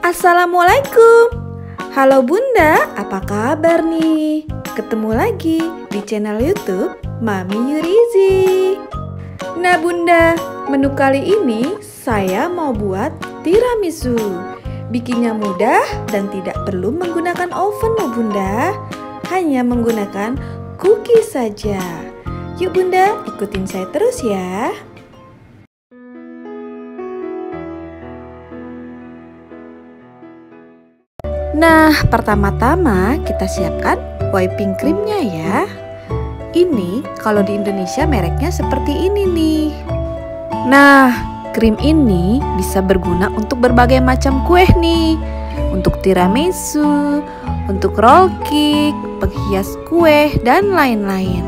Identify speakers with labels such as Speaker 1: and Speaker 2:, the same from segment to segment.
Speaker 1: Assalamualaikum. Halo Bunda, apa kabar nih? Ketemu lagi di channel YouTube Mami Yurizi. Nah Bunda, menu kali ini saya mau buat tiramisu. Bikinnya mudah dan tidak perlu menggunakan oven loh Bunda. Hanya menggunakan cookies saja. Yuk Bunda, ikutin saya terus ya. Nah, pertama-tama kita siapkan whipping creamnya ya. Ini kalau di Indonesia mereknya seperti ini nih. Nah, krim ini bisa berguna untuk berbagai macam kue nih. Untuk tiramisu, untuk roll cake, penghias kue, dan lain-lain.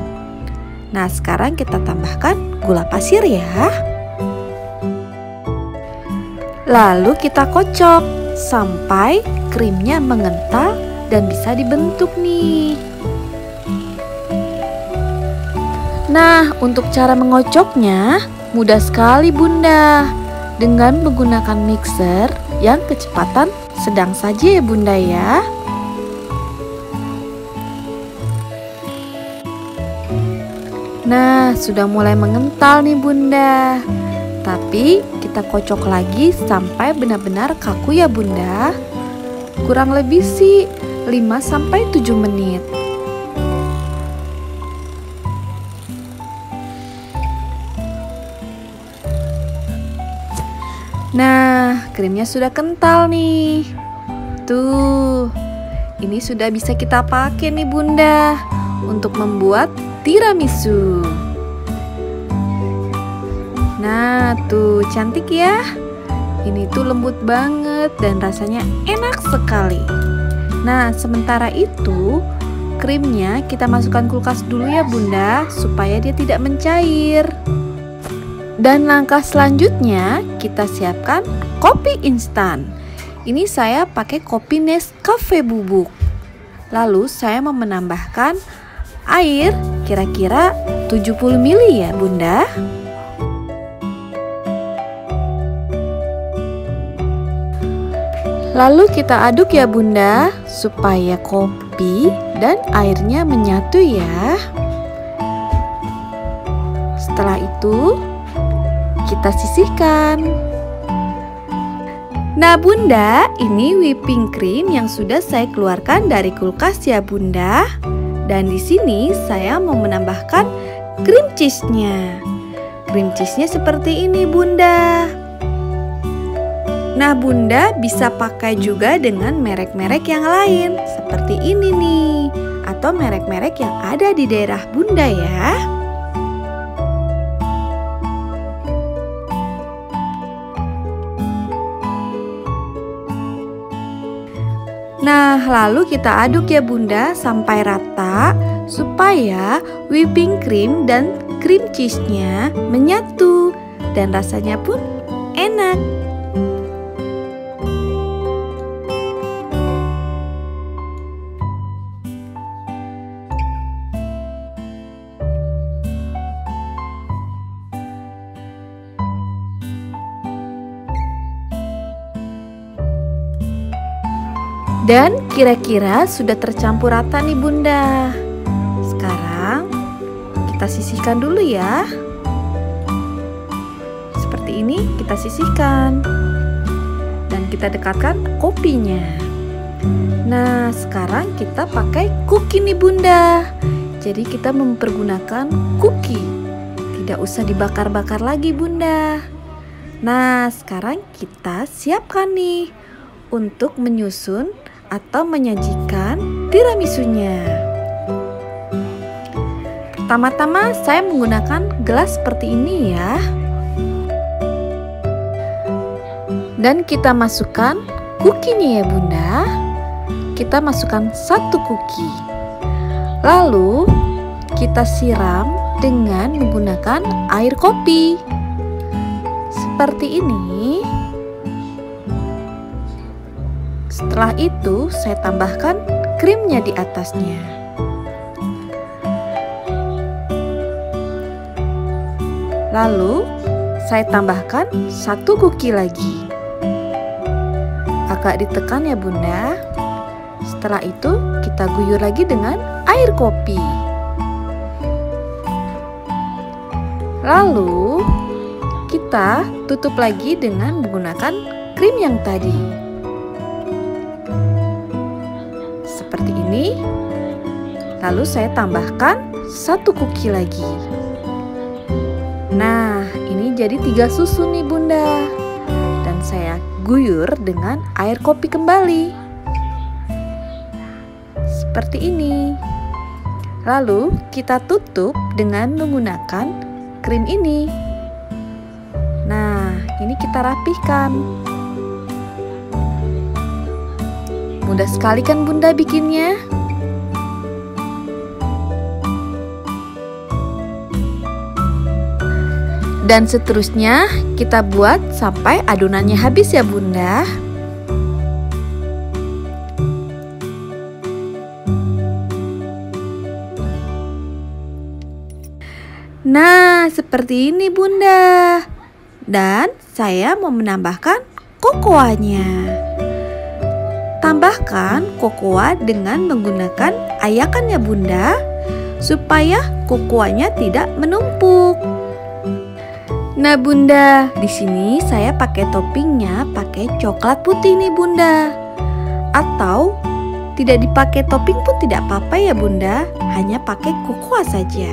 Speaker 1: Nah, sekarang kita tambahkan gula pasir ya. Lalu kita kocok sampai krimnya mengental dan bisa dibentuk nih. Nah, untuk cara mengocoknya mudah sekali Bunda. Dengan menggunakan mixer yang kecepatan sedang saja ya Bunda ya. Nah, sudah mulai mengental nih Bunda. Tapi kita kocok lagi sampai benar-benar kaku ya Bunda. Kurang lebih sih 5-7 menit. Nah, krimnya sudah kental nih. Tuh, ini sudah bisa kita pakai nih Bunda untuk membuat tiramisu. Nah, tuh cantik ya. Ini tuh lembut banget dan rasanya enak sekali. Nah, sementara itu krimnya kita masukkan kulkas dulu ya Bunda, supaya dia tidak mencair. Dan langkah selanjutnya kita siapkan kopi instan. Ini saya pakai kopi Nescafe bubuk. Lalu saya mau menambahkan air kira-kira 70 ml ya Bunda. Lalu kita aduk ya Bunda, supaya kopi dan airnya menyatu ya. Setelah itu kita sisihkan. Nah Bunda, ini whipping cream yang sudah saya keluarkan dari kulkas ya Bunda. Dan di sini saya mau menambahkan cream cheese-nya. Cream cheese-nya seperti ini Bunda. Nah Bunda bisa pakai juga dengan merek-merek yang lain seperti ini nih, atau merek-merek yang ada di daerah Bunda ya. Nah lalu kita aduk ya Bunda sampai rata supaya whipping cream dan cream cheese-nya menyatu dan rasanya pun enak. Dan kira-kira sudah tercampur rata nih Bunda. Sekarang kita sisihkan dulu ya. Seperti ini kita sisihkan. Dan kita dekatkan kopinya. Nah sekarang kita pakai cookie nih Bunda. Jadi kita mempergunakan cookie. Tidak usah dibakar-bakar lagi Bunda. Nah sekarang kita siapkan nih untuk menyusun atau menyajikan tiramisunya. Pertama-tama saya menggunakan gelas seperti ini ya. Dan kita masukkan cookie-nya ya Bunda. Kita masukkan 1 cookie. Lalu kita siram dengan menggunakan air kopi. Seperti ini. Setelah itu saya tambahkan krimnya di atasnya. Lalu saya tambahkan 1 cookie lagi. Agak ditekan ya Bunda. Setelah itu kita guyur lagi dengan air kopi. Lalu kita tutup lagi dengan menggunakan krim yang tadi. Seperti ini. Lalu saya tambahkan 1 kuki lagi. Nah, ini jadi 3 susu nih Bunda. Dan saya guyur dengan air kopi kembali. Seperti ini. Lalu kita tutup dengan menggunakan krim ini. Nah, ini kita rapihkan. Mudah sekali kan Bunda bikinnya? Dan seterusnya kita buat sampai adonannya habis ya Bunda. Nah, seperti ini Bunda. Dan saya mau menambahkan kokoanya. Tambahkan kokoa dengan menggunakan ayakan ya Bunda, supaya kokoanya tidak menumpuk. Nah Bunda, di sini saya pakai toppingnya pakai coklat putih nih Bunda. Atau tidak dipakai topping pun tidak apa-apa ya Bunda, hanya pakai kokoa saja.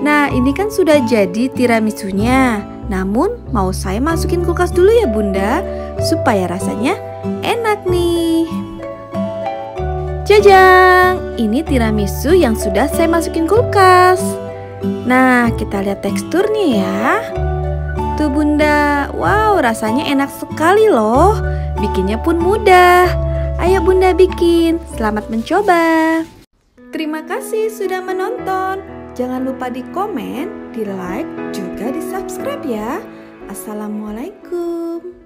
Speaker 1: Nah, ini kan sudah jadi tiramisunya. Namun mau saya masukin kulkas dulu ya Bunda, supaya rasanya enak nih. Jajang, ini tiramisu yang sudah saya masukin kulkas. Nah, kita lihat teksturnya ya. Tuh Bunda, wow rasanya enak sekali loh. Bikinnya pun mudah. Ayo Bunda bikin, selamat mencoba. Terima kasih sudah menonton. Jangan lupa di komen, di like, juga di subscribe ya. Assalamualaikum.